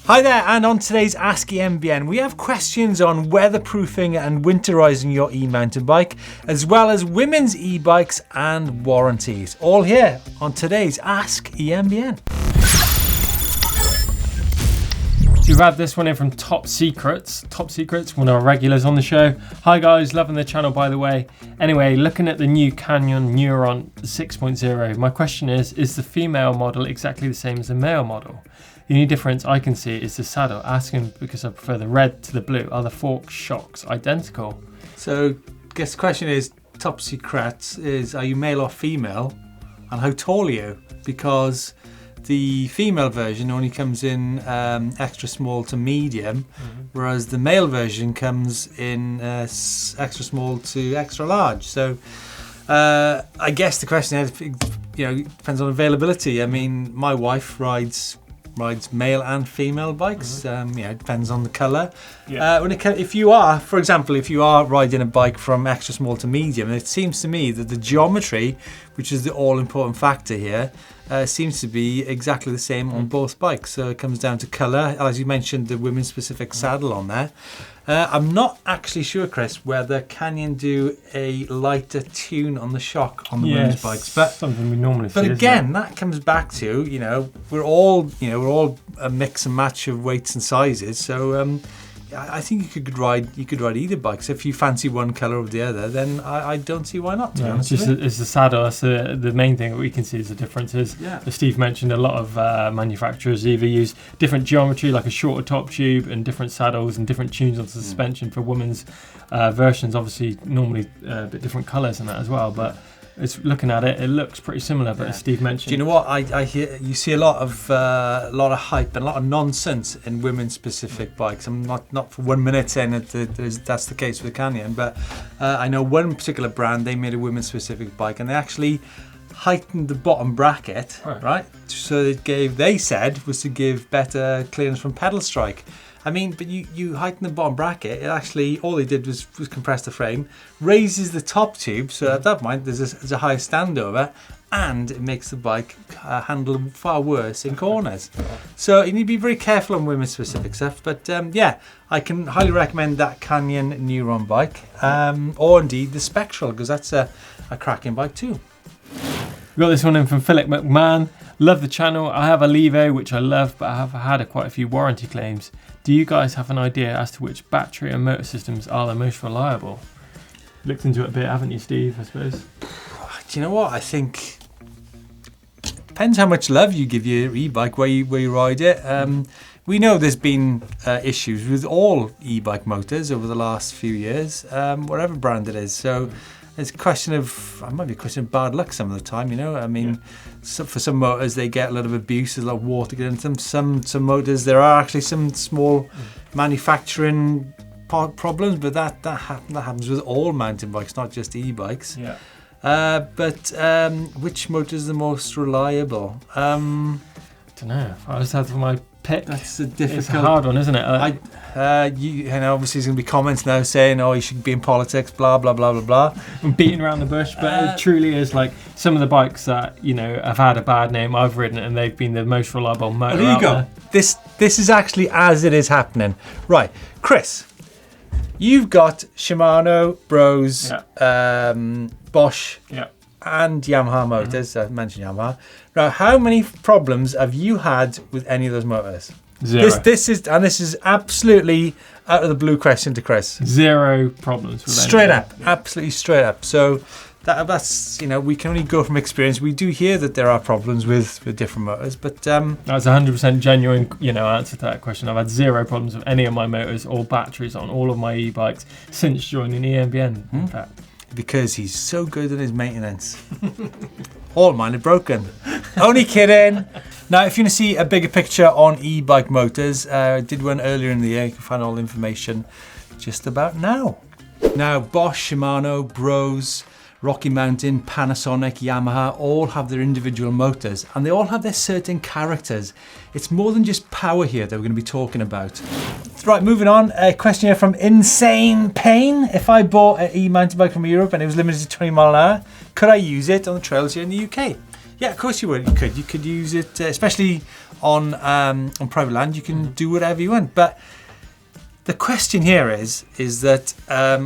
Hi there, and on today's Ask EMBN, we have questions on weatherproofing and winterizing your e-mountain bike, as well as women's e-bikes and warranties. All here on today's Ask EMBN. We've had this one in from Top Secrets. Top Secrets, one of our regulars on the show. Hi guys, loving the channel by the way. Anyway, looking at the new Canyon Neuron 6.0, my question is the female model exactly the same as the male model? The only difference I can see is the saddle. Asking because I prefer the red to the blue. Are the fork shocks identical? So, I guess the question is, Top Secrets is, are you male or female? And how tall are you? Because the female version only comes in extra small to medium, whereas the male version comes in extra small to extra large. So I guess the question is, depends on availability. I mean, my wife rides male and female bikes. It depends on the colour. Yeah. If you are, for example, riding a bike from extra small to medium, it seems to me that the geometry, which is the all-important factor here, seems to be exactly the same on both bikes. So it comes down to colour, as you mentioned, the women's specific saddle on there. I'm not actually sure, Chris, whether Canyon do a lighter tune on the shock on the women's bikes, but something we normally see. But again, that comes back to we're all a mix and match of weights and sizes. So I think you could ride either bike. So if you fancy one colour over the other, then I don't see why not. To be honest, it's the saddle. That's the main thing that we can see is the differences. Yeah. As Steve mentioned, a lot of manufacturers either use different geometry, like a shorter top tube, and different saddles and different tunes on the suspension for women's versions. Obviously, normally a bit different colours and that as well, but. It's looking at it looks pretty similar, but as Steve mentioned, do you know what I hear? You see a lot of hype and a lot of nonsense in women-specific bikes. I'm not for 1 minute saying that's the case with the Canyon, but I know one particular brand. They made a women-specific bike, and they actually heightened the bottom bracket, right? So they said was to give better clearance from pedal strike. I mean, but you heighten the bottom bracket, it actually, all they did was compress the frame, raises the top tube, so at that point there's a higher standover, and it makes the bike handle far worse in corners. So you need to be very careful on women's specific stuff, but I can highly recommend that Canyon Neuron bike, or indeed the Spectral, because that's a cracking bike too. We got this one in from Philip McMahon. Love the channel. I have a Levo, which I love, but I have had quite a few warranty claims. Do you guys have an idea as to which battery and motor systems are the most reliable? Looked into it a bit, haven't you, Steve, I suppose? Do you know what? I think it depends how much love you give your e-bike, where you ride it. We know there's been issues with all e-bike motors over the last few years, whatever brand it is. So it's a question of, it might be a question of bad luck some of the time, I mean, for some motors they get a lot of abuse, there's a lot of water getting into them. Some motors, there are actually some small manufacturing problems, but that happens with all mountain bikes, not just e-bikes. Yeah. But which motor is the most reliable? I don't know. I just had my pick. That's a difficult. It's a hard one, isn't it? Obviously there's going to be comments now saying, "Oh, you should be in politics," blah blah blah blah blah. I'm beating around the bush, but it truly is like some of the bikes that have had a bad name. I've ridden and they've been the most reliable motor. There you go. There. This is actually as it is happening, right, Chris? You've got Shimano, Bros, Bosch. Yeah. And Yamaha motors. I mentioned Yamaha. Now, how many problems have you had with any of those motors? Zero. This is absolutely out of the blue question to Chris. Zero problems with straight up, absolutely straight up. So that's we can only go from experience. We do hear that there are problems with different motors, but that's 100% genuine. Answer to that question. I've had zero problems with any of my motors or batteries on all of my e-bikes since joining EMBN. In fact. Because he's so good at his maintenance. All mine are broken. Only kidding. Now, if you want to see a bigger picture on e-bike motors, I did one earlier in the year. You can find all the information just about now. Now, Bosch, Shimano, Bros, Rocky Mountain, Panasonic, Yamaha all have their individual motors, and they all have their certain characters. It's more than just power here that we're going to be talking about. Right, moving on. A question here from Insane Pain. If I bought an e-mountain bike from Europe and it was limited to 20 mile an hour, could I use it on the trails here in the UK? Yeah, of course you would. You could use it, especially on private land, you can do whatever you want. But the question here is that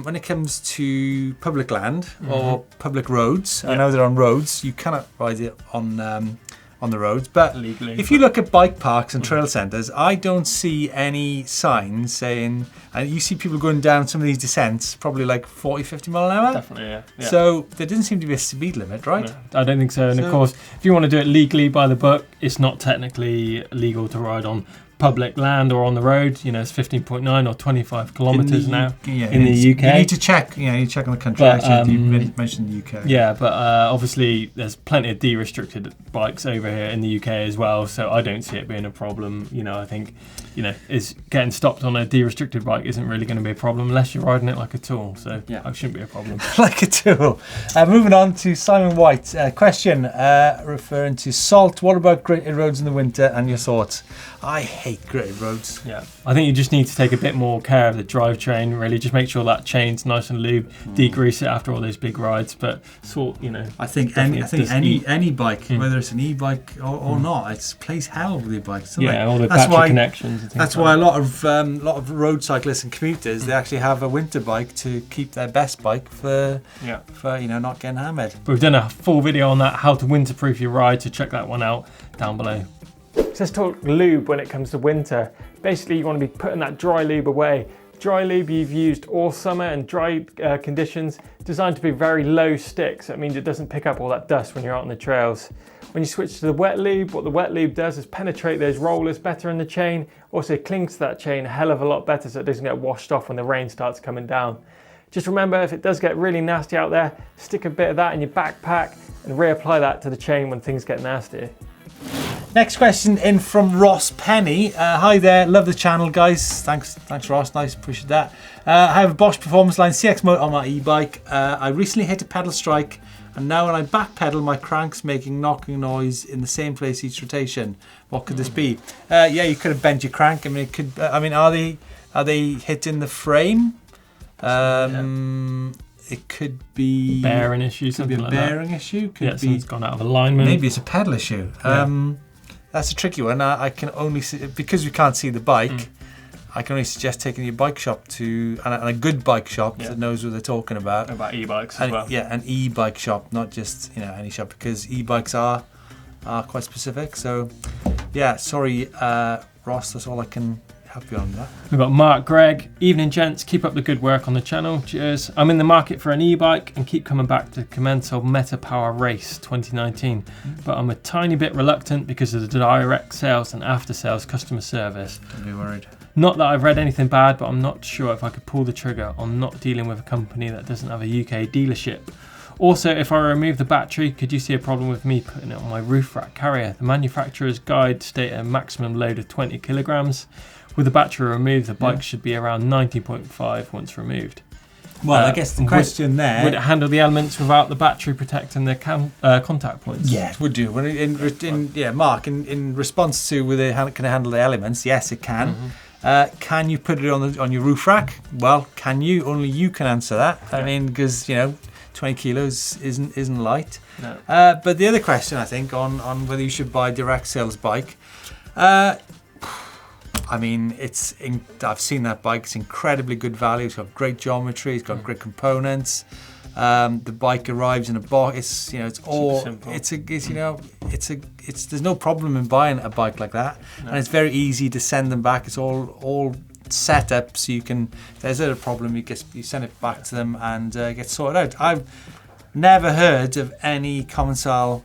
when it comes to public land or public roads, I know they're on roads, you cannot ride it on the roads, but legally, if you look at bike parks and trail centres, I don't see any signs saying, and you see people going down some of these descents, probably like 40, 50 mile an hour. Definitely, yeah. So there doesn't seem to be a speed limit, right? No, I don't think so. And of course, if you want to do it legally by the book, it's not technically legal to ride on public land or on the road. You know, it's 15.9 or 25 kilometres now in the UK. You need to check. You need to check on the country. But, actually, you mentioned the UK. Yeah, but obviously there's plenty of de-restricted bikes over here in the UK as well. So I don't see it being a problem. You know, I think, you know, is getting stopped on a de-restricted bike isn't really going to be a problem unless you're riding it like a tool. So it shouldn't be a problem. Like a tool. Moving on to Simon White. Question referring to salt. What about gritted roads in the winter and your thoughts? I hate gritted roads. Yeah, I think you just need to take a bit more care of the drivetrain. Really, just make sure that chain's nice and lubed. Degrease it after all those big rides. But I think any bike, whether it's an e-bike or not, it plays hell with your bikes. All the battery connections. And things that's why a lot of road cyclists and commuters they actually have a winter bike to keep their best bike for not getting hammered. But we've done a full video on that, how to winterproof your ride. So check that one out down below. So let's talk lube when it comes to winter. Basically, you want to be putting that dry lube away. Dry lube you've used all summer and dry conditions, designed to be very low stick, so it means it doesn't pick up all that dust when you're out on the trails. When you switch to the wet lube, what the wet lube does is penetrate those rollers better in the chain, also clings to that chain a hell of a lot better so it doesn't get washed off when the rain starts coming down. Just remember, if it does get really nasty out there, stick a bit of that in your backpack and reapply that to the chain when things get nasty. Next question in from Ross Penny. Hi there, love the channel, guys. Thanks Ross, nice, appreciate that. I have a Bosch Performance Line CX mode on my e-bike. I recently hit a pedal strike, and now when I back pedal, my crank's making knocking noise in the same place each rotation. What could this be? You could have bent your crank. I mean, it could. Are they hitting the frame? It could be bearing issue. Could be a bearing issue. Could be something's gone out of alignment. Maybe it's a pedal issue. That's a tricky one. I can only see, because we can't see the bike. I can only suggest taking your bike shop to and a good bike shop that knows what they're talking about. About e-bikes as well. Yeah, an e-bike shop, not just any shop, because e-bikes are quite specific. So sorry, Ross. That's all I can help you on that. We've got Mark Gregg. Evening, gents. Keep up the good work on the channel. Cheers. I'm in the market for an e-bike and keep coming back to Commento Meta Power Race 2019, but I'm a tiny bit reluctant because of the direct sales and after sales customer service. Don't be worried. Not that I've read anything bad, but I'm not sure if I could pull the trigger on not dealing with a company that doesn't have a UK dealership. Also, if I remove the battery, could you see a problem with me putting it on my roof rack carrier? The manufacturer's guide state a maximum load of 20 kilograms. With the battery removed, the bike should be around 19.5 once removed. Well, I guess the question there... Would it handle the elements without the battery protecting the contact points? Yeah, it would do. Mark, in response to whether it can handle the elements, yes, it can. Can you put it on your roof rack? Well, can you? Only you can answer that. I mean, because 20 kilos isn't light. No. But the other question, I think, on whether you should buy a direct sales bike. I mean, I've seen that bike. It's incredibly good value. It's got great geometry. It's got great components. The bike arrives in a box. It's all. Simple. There's no problem in buying a bike like that, and it's very easy to send them back. It's all set up so you can. If there's a problem, you send it back to them and get sorted out. I've never heard of any Commencal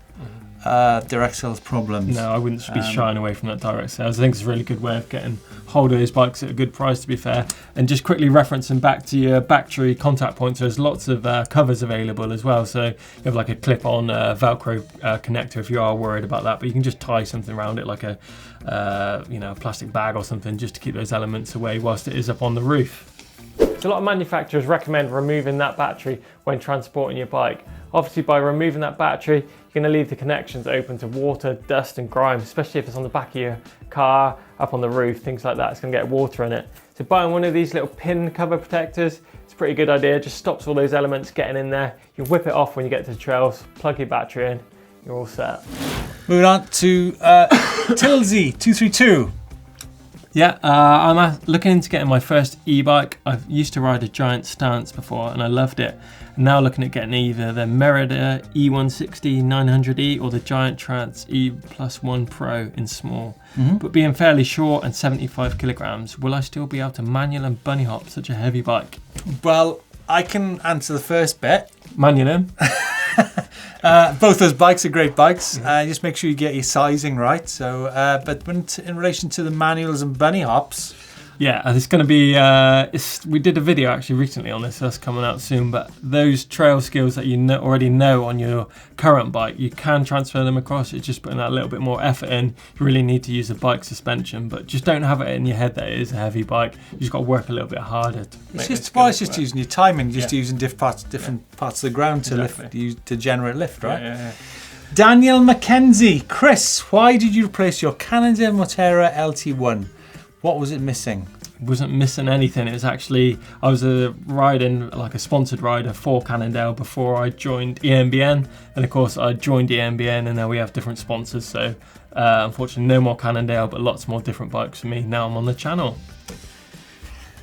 direct sales problems. No, I wouldn't be shying away from that direct sales. I think it's a really good way of getting hold of those bikes at a good price, to be fair. And just quickly referencing back to your battery contact points, there's lots of covers available as well. So you have like a clip-on Velcro connector if you are worried about that, but you can just tie something around it like a plastic bag or something just to keep those elements away whilst it is up on the roof. So a lot of manufacturers recommend removing that battery when transporting your bike. Obviously, by removing that battery, you're going to leave the connections open to water, dust and grime, especially if it's on the back of your car, up on the roof, things like that. It's going to get water in it. So buying one of these little pin cover protectors, it's a pretty good idea. Just stops all those elements getting in there. You whip it off when you get to the trails, plug your battery in, you're all set. Moving on to Tilsey 232. Yeah, I'm looking into getting my first e-bike. I used to ride a Giant Stance before and I loved it. And now looking at getting either the Merida E160 900E or the Giant Trance E+1 Pro in small. But being fairly short and 75 kilograms, will I still be able to manual and bunny hop such a heavy bike? Well, I can answer the first bit. Manual them. Both those bikes are great bikes. Just make sure you get your sizing right. So, but in relation to the manuals and bunny hops, yeah, it's going to be. We did a video actually recently on this. So that's coming out soon. But those trail skills that you already know on your current bike, you can transfer them across. It's just putting that little bit more effort in. You really need to use the bike suspension, but just don't have it in your head that it is a heavy bike. You just got to work a little bit harder. It's just using your timing, just using different parts of the ground to lift, to generate lift, right? Yeah. Daniel Mackenzie, Chris, why did you replace your Cannondale Moterra LT1? What was it missing? Wasn't missing anything. It was actually, I was riding like a sponsored rider for Cannondale before I joined EMBN, and of course I joined EMBN and now we have different sponsors, so unfortunately no more Cannondale but lots more different bikes for me. Now I'm on the channel.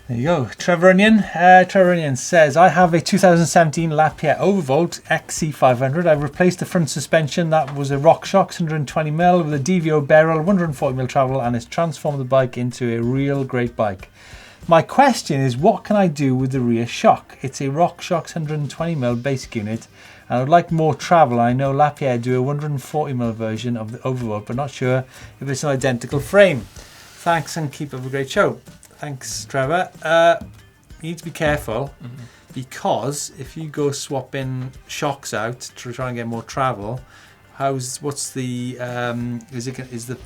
There you go. Trevor Onion says, I have a 2017 Lapierre Overvolt XC500. I've replaced the front suspension. That was a RockShox 120mm with a DVO barrel, 140mm travel, and it's transformed the bike into a real great bike. My question is, what can I do with the rear shock? It's a RockShox 120mm basic unit, and I would like more travel. I know Lapierre do a 140mm version of the Overvolt, but not sure if it's an identical frame. Thanks and keep up a great show. Thanks, Trevor. You need to be careful because if you go swapping shocks out to try and get more travel, is the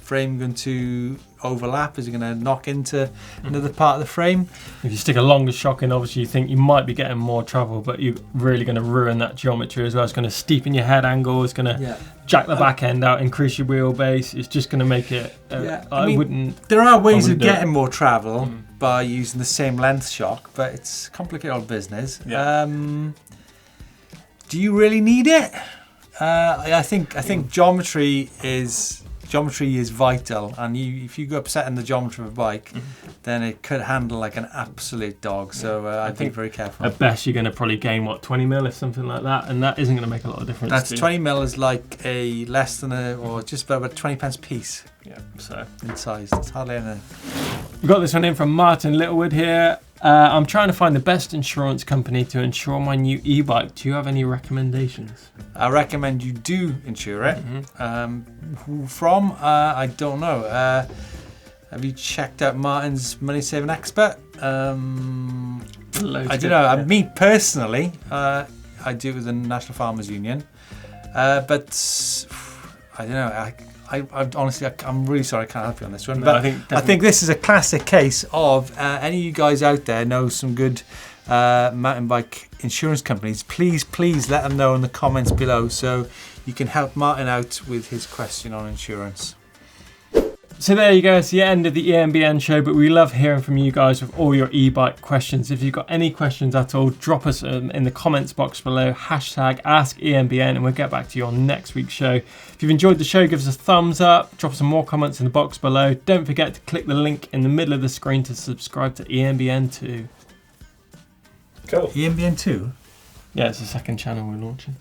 frame going to overlap? Is it going to knock into another part of the frame? If you stick a longer shock in, obviously you think you might be getting more travel, but you're really going to ruin that geometry as well. It's going to steepen your head angle. It's going to jack the back end out, increase your wheelbase. It's just going to make it. There are ways of getting more travel by using the same length shock, but it's complicated old business. Yeah. Do you really need it? I think geometry is vital, and if you go upsetting the geometry of a bike, then it could handle like an absolute dog. So I'd be very careful. At best, you're going to probably gain 20mm if something like that, and that isn't going to make a lot of difference. That's 20mm is like a less than or just about a 20p piece. Yeah, so in size, it's hardly anything. We've got this one in from Martin Littlewood here. I'm trying to find the best insurance company to insure my new e-bike. Do you have any recommendations? I recommend you do insure it. Who from? I don't know. Have you checked out Martin's Money Saving Expert? I don't know. Me personally, I do it with the National Farmers Union, but I don't know. Honestly, I'm really sorry I can't help you on this one. But I think this is a classic case of any of you guys out there know some good mountain bike insurance companies. Please let them know in the comments below so you can help Martin out with his question on insurance. So there you go, it's the end of the EMBN show, but we love hearing from you guys with all your e-bike questions. If you've got any questions at all, drop us in the comments box below, #AskEMBN, and we'll get back to you on next week's show. If you've enjoyed the show, give us a thumbs up, drop some more comments in the box below. Don't forget to click the link in the middle of the screen to subscribe to EMBN 2. Cool. EMBN 2? Yeah, it's the second channel we're launching.